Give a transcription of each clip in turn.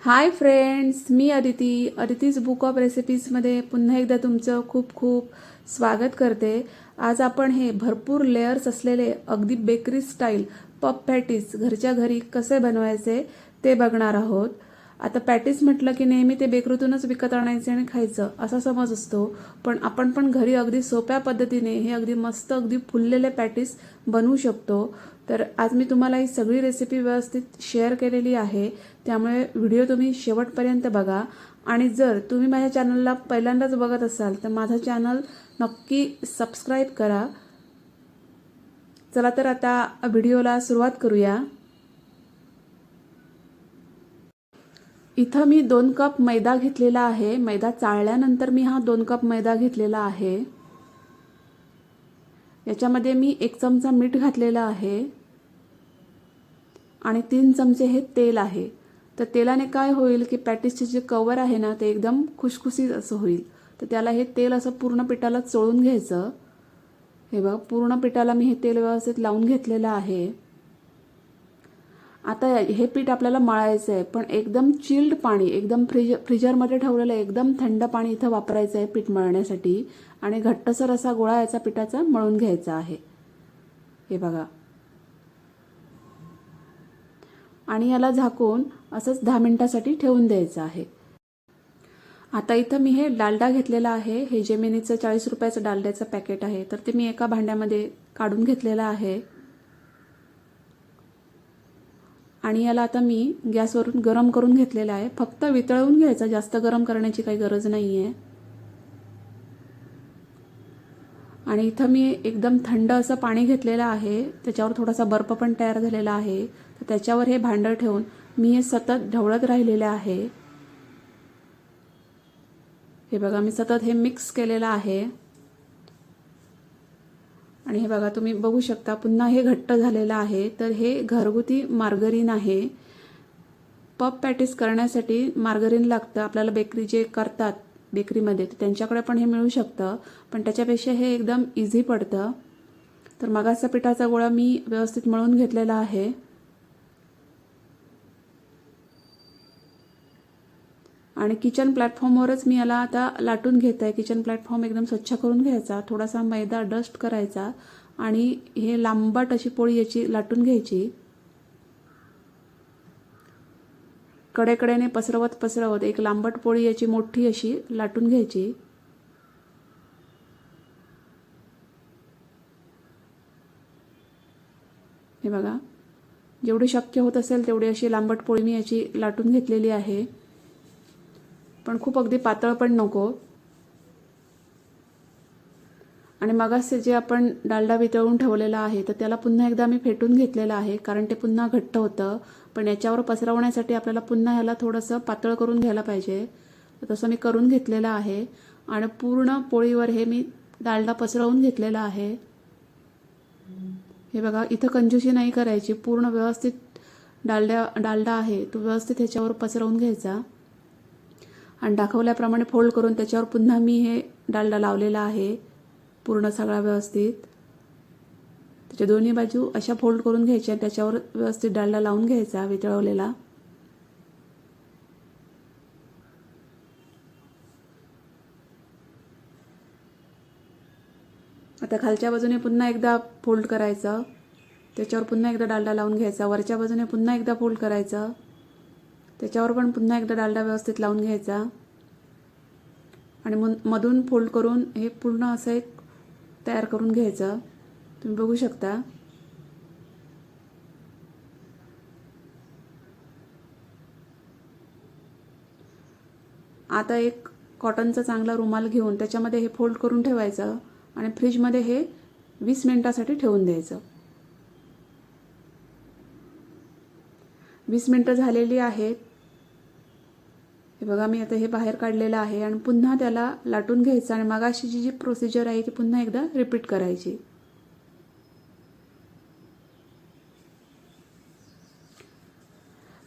हाय friends, मी Aditi's book of रेसिपीजमध्ये पुन्हा एकदा तुमचं खूप खूप स्वागत करते। आज आपण हे भरपूर लेयर्स असलेले अगदी बेकरी स्टाईल पफ पॅटीस घरच्या घरी कसे बनवायचे ते बघणार आहोत। आता पॅटीस म्हटलं की नेहमी ते बेकरीतूनच विकत आणायचे आणि खायचं असा समज असतो, पण आपण पण घरी अगदी सोप्या पद्धतीने हे अगदी मस्त अगदी फुललेले पॅटीस बनवू शकतो। तर आज मी तुम्हाला ही सगळी रेसिपी व्यवस्थित शेअर केलेली आहे, त्यामुळे व्हिडिओ तुम्ही शेवटपर्यंत बघा। आणि जर तुम्ही माझ्या चॅनलला पहिल्यांदाच बघत असाल तर माझं चॅनल नक्की सबस्क्राईब करा। चला तर आता व्हिडिओला सुरुवात करूया। इथं मी 2 कप मैदा घेतलेला आहे। मैदा चाळल्यानंतर मी हा 2 कप मैदा घेतलेला आहे। याच्यामध्ये मी 1 चमचा मीठ घातलेला आहे आणि 3 चमचे हे तेल आहे। तर तेलाने काय होईल की पॅटीसचे जे कवर आहे ना ते एकदम खुसखुशीत असं होईल। तर त्याला हे तेल असं पूर्ण पिठाला चोळून घ्यायचं। हे बघा, पूर्ण पिठाला मी हे तेल व्यवस्थित लावून घेतलेलं आहे। आता हे पीठ आपल्याला मळायचं आहे, पण एकदम चिल्ड पाणी, एकदम फ्रीजरमध्ये ठेवलेलं एकदम थंड पाणी इथं वापरायचं आहे पीठ मळण्यासाठी। आणि घट्टसर असा गोळा याचा पिठाचा मळून घ्यायचा आहे। हे बघा, आणि याला झाकून असंच 10 मिनिटांसाठी ठेवून द्यायचं आहे। आता इथं मी हे डालडा घेतलेला आहे। हे जेमिनीचं 40 रुपयाचं डालड्याचं पॅकेट आहे, तर ते मी एका भांड्यामध्ये काढून घेतलेलं आहे। आणि याला आता मी गॅसवरून गरम करून घेतलेला आहे। फक्त वितळवून घ्यायचं, जास्त गरम करण्याची काही गरज नाही आहे। आणि इथं मी एकदम थंड असं पाणी घेतलेलं आहे, त्याच्यावर थोडासा बर्फ पण तयार झालेला आहे। तर त्याच्यावर हे भांडं ठेवून मी हे सतत ढवळत राहिलेले आहे। हे बघा, मी सतत हे मिक्स केलेलं आहे। आणि हे बघा, तुम्ही बघू शकता पुन्हा हे घट्ट झालेलं आहे। तर हे घरगुती मार्गरीन आहे। पफ पॅटीस करण्यासाठी मार्गरीन लागतं आपल्याला। बेकरी जे करतात बेकरीमध्ये त्यांच्याकडे पण हे मिळू शकतं, पण त्याच्यापेक्षा हे एकदम इझी पडतं। तर मगाचा पिठाचा गोळा मी व्यवस्थित मळून घेतलेला आहे। आणि किचन प्लॅटफॉर्मवरच मी याला आता लाटून घेत आहे। किचन प्लॅटफॉर्म एकदम स्वच्छ करून घ्यायचा, थोडासा मैदा डस्ट करायचा आणि हे लांबट अशी पोळी याची लाटून घ्यायची। कडेकडेने पसरवत पसरवत एक लांबट पोळी याची मोठी अशी लाटून घ्यायची। हे बघा, जेवढी शक्य होत असेल तेवढी अशी लांबट पोळी मी याची लाटून घेतलेली आहे, पण खूप अगदी पातळ पण नको। आणि मगाचे जे आपण डालडा वितळवून ठेवलेला आहे तर त्याला पुन्हा एकदा मी फेटून घेतलेलं आहे, कारण ते पुन्हा घट्ट होतं। पण याच्यावर पसरवण्यासाठी आपल्याला पुन्हा ह्याला थोडंसं पातळ करून घ्यायला पाहिजे। तसं मी करून घेतलेलं आहे आणि पूर्ण पोळीवर हे मी डालडा पसरवून घेतलेला आहे। हे बघा, इथं कंजूसी नाही करायची, पूर्ण व्यवस्थित डालडा आहे तो व्यवस्थित ह्याच्यावर पसरवून घ्यायचा। आणि दाखवल्याप्रमाणे फोल्ड करून त्याच्यावर पुन्हा मी हे डालडा लावलेला आहे पूर्ण सगळा व्यवस्थित। त्याच्या दोन्ही बाजू अशा फोल्ड करून घ्यायच्या, त्याच्यावर व्यवस्थित डालडा लावून घ्यायचा वितळवलेला। आता खालच्या बाजूने पुन्हा एकदा फोल्ड करायचं, त्याच्यावर पुन्हा एकदा डालडा लावून घ्यायचा। वरच्या बाजूने पुन्हा एकदा फोल्ड करायचं, त्याच्यावर पण पुन्हा एकदा डालडा व्यवस्थित लावून घ्यायचा। आणि मधून फोल्ड करून हे पूर्ण असं एक तयार करून घ्यायचं। तुम्ही बघू शकता। आता एक कॉटनचा चांगला रुमाल घेऊन त्याच्यामध्ये हे फोल्ड करून ठेवायचं आणि फ्रीजमध्ये हे 20 मिनिटांसाठी ठेवून द्यायचं। 20 मिनिटं झालेली आहेत। हे बघा, मी आता हे बाहेर काढलेलं आहे आणि पुन्हा त्याला लाटून घ्यायचं आणि मगाशी जी प्रोसिजर आहे ती पुन्हा एकदा रिपीट करायची।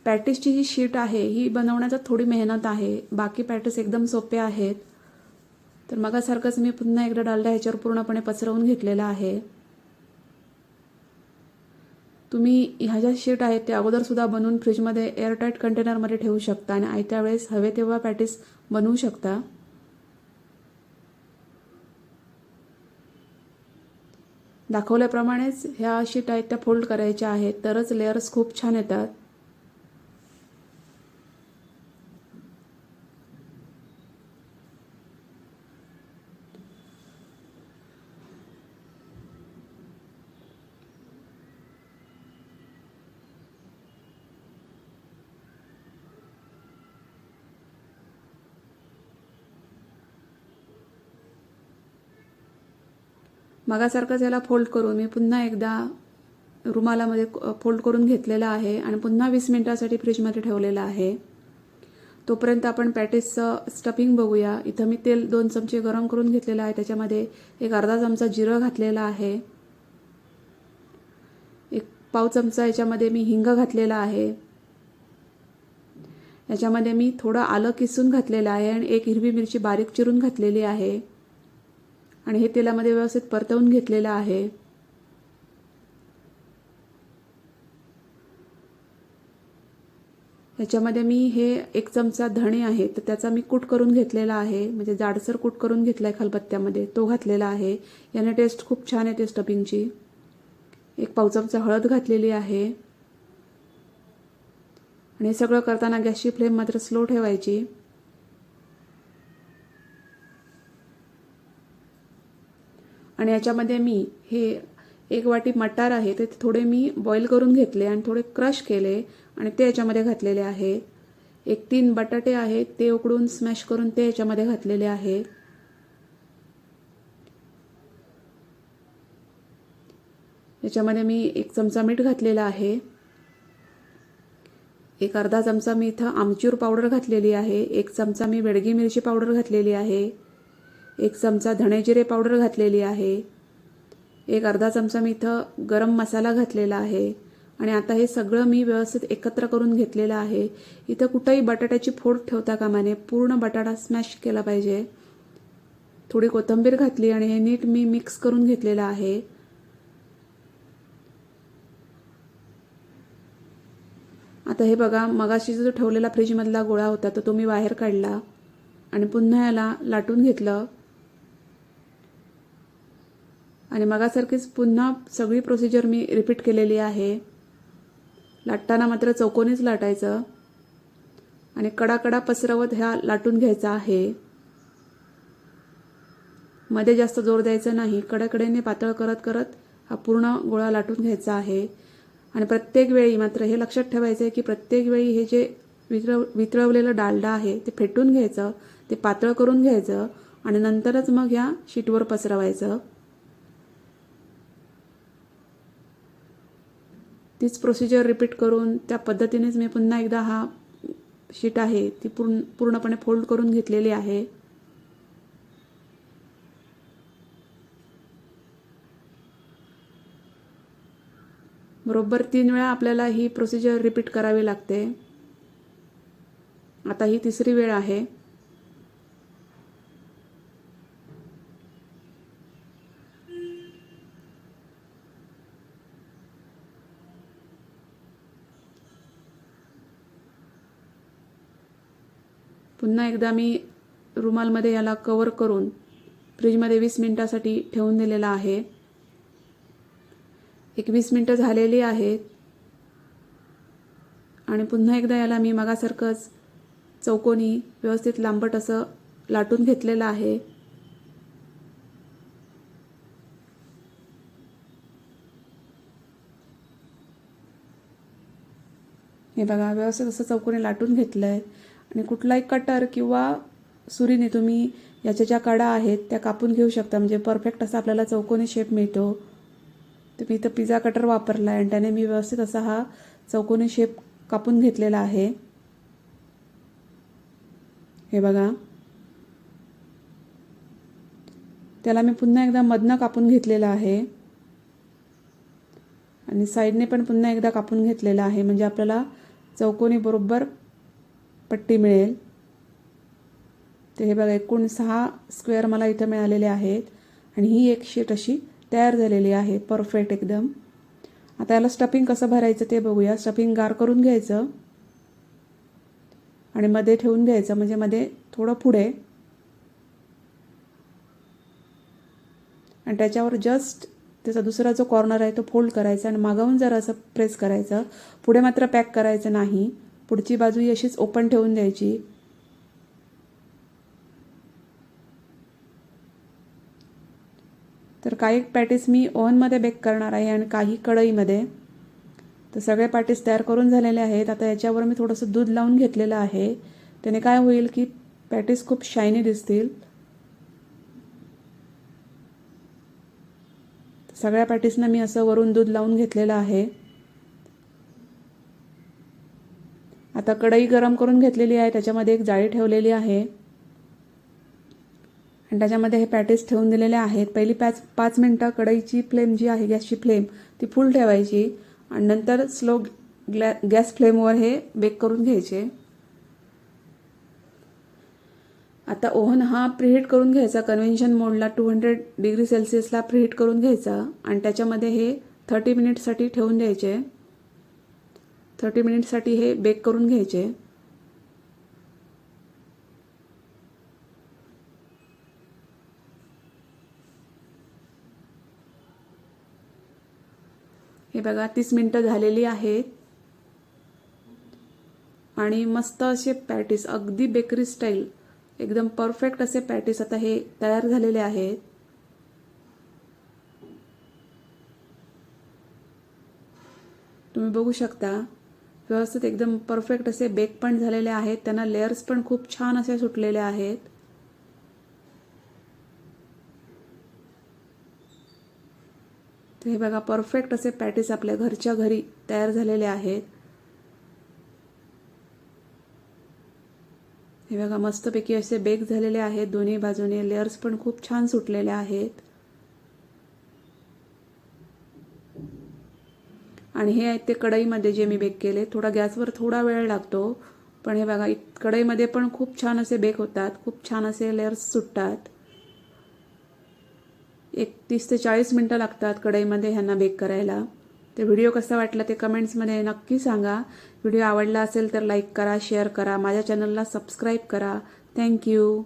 पॅटीसची जी शीट आहे ही बनवण्याचा थोडी मेहनत आहे, बाकी पॅटीस एकदम सोपे आहेत। तर मगासारखंच मी पुन्हा एकदा डालडा ह्याच्यावर पूर्णपणे पसरवून घेतलेला आहे। तुम्ही ह्या ज्या शीट आहेत त्या अगोदरसुद्धा बनवून फ्रीजमध्ये एअरटाईट कंटेनरमध्ये ठेवू शकता आणि आयत्या वेळेस हवे तेव्हा पॅटीस बनवू शकता. दाखवल्याप्रमाणेच ह्या शीट आहेत त्या फोल्ड करायच्या आहेत, तरच लेयर्स खूप छान येतात. मगासारखंच याला फोल्ड करून मी पुन्हा एकदा रुमालामध्ये फोल्ड करून घेतलेला आहे आणि पुन्हा 20 मिनिटासाठी फ्रीजमध्ये ठेवलेला आहे. तोपर्यंत आपण पॅटीसचं स्टफिंग बघूया. इथं मी तेल 2 चमचे गरम करून घेतलेलं आहे. त्याच्यामध्ये एक अर्धा चमचा जिरं घातलेला आहे. एक पाव चमचा याच्यामध्ये मी हिंग घातलेला आहे. याच्यामध्ये मी थोडं आलं किसून घातलेलं आहे आणि एक हिरवी मिरची बारीक चिरून घातलेली आहे आणि हे तेलामध्ये व्यवस्थित परतवून घेतलेलं आहे. याच्यामध्ये मी हे 1 चमचा धणे आहे तर त्याचा मी कूट करून घेतलेला आहे, म्हणजे जाडसर कूट करून घेतलाय खलबत्त्यामध्ये, तो घातलेला आहे. याने टेस्ट खूप छान येते स्टफिंगची. एक पाव चमचा हळद घातलेली आहे आणि हे सगळं करताना गॅसची फ्लेम मात्र स्लो ठेवायची. आणि याच्यामध्ये मी हे 1 वाटी मटार आहे ते थोडे मी बॉईल करून घेतले आणि थोडे क्रश केले आणि ते याच्यामध्ये घातलेले आहे. 3 बटाटे आहेत ते उकडून स्मॅश करून ते याच्यामध्ये घातलेले आहे. याच्यामध्ये मी 1 चमचा मीठ घातलेला आहे. एक अर्धा चमचा मी इथं आमचूर पावडर घातलेली आहे. 1 चमचा मी बेडगी मिरची पावडर घातलेली आहे. 1 चमचा धणे जिरे पावडर घातलेली आहे. एक अर्धा चमचा मी इथं गरम मसाला घातलेला आहे आणि आता हे सगळं मी व्यवस्थित एकत्र करून घेतलेलं आहे. इथं कुठेही बटाट्याची फोड ठेवता कामा नये, पूर्ण बटाटा स्मॅश केला पाहिजे. थोडी कोथिंबीर घातली आणि हे नीट मी मिक्स करून घेतलेलं आहे. आता हे बघा, मगाशी जो ठेवलेला फ्रीजमधला गोळा होता तो मी बाहेर काढला आणि पुन्हा याला लाटून घेतलं आणि मगासारखीच पुन्हा सगळी प्रोसिजर मी रिपीट केलेली आहे. लाटताना मात्र चौकोनीच लाटायचं आणि कडाकडा पसरवत ह्या लाटून घ्यायचा आहे. मध्ये जास्त जोर द्यायचा नाही, कडेकडेने पातळ करत करत हा पूर्ण गोळा लाटून घ्यायचा आहे. आणि प्रत्येक वेळी मात्र हे लक्षात ठेवायचं आहे की प्रत्येक वेळी हे जे वितळवलेलं डालडा आहे ते फेटून घ्यायचं, ते पातळ करून घ्यायचं आणि नंतरच मग ह्या शीटवर पसरवायचं. तीच प्रोसिजर रिपीट करून त्या पद्धतीनेच मी पुन्हा एकदा हा शीट आहे ती पूर्णपणे फोल्ड करून घेतलेली आहे. बरोबर 3 वेळा आपल्याला ही प्रोसिजर रिपीट करावी लागते. आता ही 3री वेळ आहे. पुन्हा एकदा मी रुमालमध्ये याला कव्हर करून फ्रीजमध्ये 20 मिनिटासाठी ठेवून दिलेला आहे. 20 मिनिटं झालेली आहेत आणि पुन्हा एकदा याला मी मगासारखंच चौकोनी व्यवस्थित लांबट असं लाटून घेतलेलं आहे. हे बघा, व्यवस्थित असं चौकोनी लाटून घेतलं आहे आणि कुठलाही कटर किंवा सुरीने तुम्ही याच्या ज्या कडा आहेत त्या कापून घेऊ शकता, म्हणजे परफेक्ट असा आपल्याला चौकोनी शेप मिळतो. तर मी इथं पिझ्झा कटर वापरला आहे आणि त्याने मी व्यवस्थित असा हा चौकोनी शेप कापून घेतलेला आहे. हे बघा, त्याला मी पुन्हा एकदा मधनं कापून घेतलेला आहे आणि साईडने पण पुन्हा एकदा कापून घेतलेला आहे, म्हणजे आपल्याला चौकोनी बरोबर पट्टी मिळेल. ते हे बघा, एकूण 6 स्क्वेअर मला इथं मिळालेले आहेत आणि ही एक शीट अशी तयार झालेली आहे परफेक्ट एकदम. आता याला स्टफिंग कसं भरायचं ते बघूया. स्टफिंग गार करून घ्यायचं आणि मध्ये ठेवून घ्यायचं, म्हणजे मध्ये थोडं पुढे, आणि त्याच्यावर जस्ट त्याचा दुसरा जो कॉर्नर आहे तो फोल्ड करायचा आणि मागाहून जर असं प्रेस करायचं. पुढे मात्र पॅक करायचं नाही. पुढची बाजू ही अशीच ओपन ठेवून द्यायची. तर काही पॅटीस मी ओव्हनमध्ये बेक करणार आहे आणि काही कढईमध्ये. तर सगळे पॅटीस तयार करून झालेले आहेत. आता याच्यावर मी थोडंसं दूध लावून घेतलेलं आहे. त्याने काय होईल की पॅटीस खूप शायनी दिसतील. सगळ्या पॅटीसना मी असं वरून दूध लावून घेतलेलं आहे. आता कढई गरम करून घेतलेली आहे. त्याच्यामध्ये एक जाळी ठेवलेली आहे आणि त्याच्यामध्ये हे पॅटीस ठेवून दिलेले आहेत. पहिली 5 मिनटं कढईची फ्लेम जी आहे, गॅसची फ्लेम ती फुल ठेवायची आणि नंतर स्लो गॅस फ्लेमवर हे बेक करून घ्यायचे. आता ओव्हन हा प्रीहीट करून घ्यायचा. कन्व्हेन्शन मोडला 200 डिग्री सेल्सिअसला प्रीहीट करून घ्यायचा आणि त्याच्यामध्ये हे 30 मिनिटसाठी ठेवून द्यायचे. 30 मिनिटसाठी हे बेक करून घ्यायचे. हे बघा 30 मिनिटं झालेली आहेत आणि मस्त असे पॅटीस, अगदी बेकरी स्टाईल, एकदम परफेक्ट असे पॅटीस आता हे तयार झालेले आहेत. तुम्ही बघू शकता व्यवस्थित एकदम परफेक्ट असे बेक पण झालेले आहेत. त्यांना लेयर्स पण खूप छान असे सुटलेले आहेत. तर हे बघा परफेक्ट असे पॅटीस आपल्या घरच्या घरी तयार झालेले आहेत. हे बघा मस्तपैकी असे बेक झालेले आहेत. दोन्ही बाजूने लेयर्स पण खूप छान सुटलेले आहेत. आणि हे आहेत ते कढईमध्ये जे मी बेक केले. थोडा गॅसवर थोडा वेळ लागतो, पण हे बघा कढईमध्ये पण खूप छान असे बेक होतात. खूप छान असे लेयर्स सुटतात. 30 ते 40 मिनटं लागतात कढईमध्ये ह्यांना बेक करायला. ते व्हिडिओ कसा वाटला ते कमेंट्समध्ये नक्की सांगा. व्हिडिओ आवडला असेल तर लाईक करा, शेअर करा, माझ्या चॅनलला सबस्क्राईब करा. थँक्यू.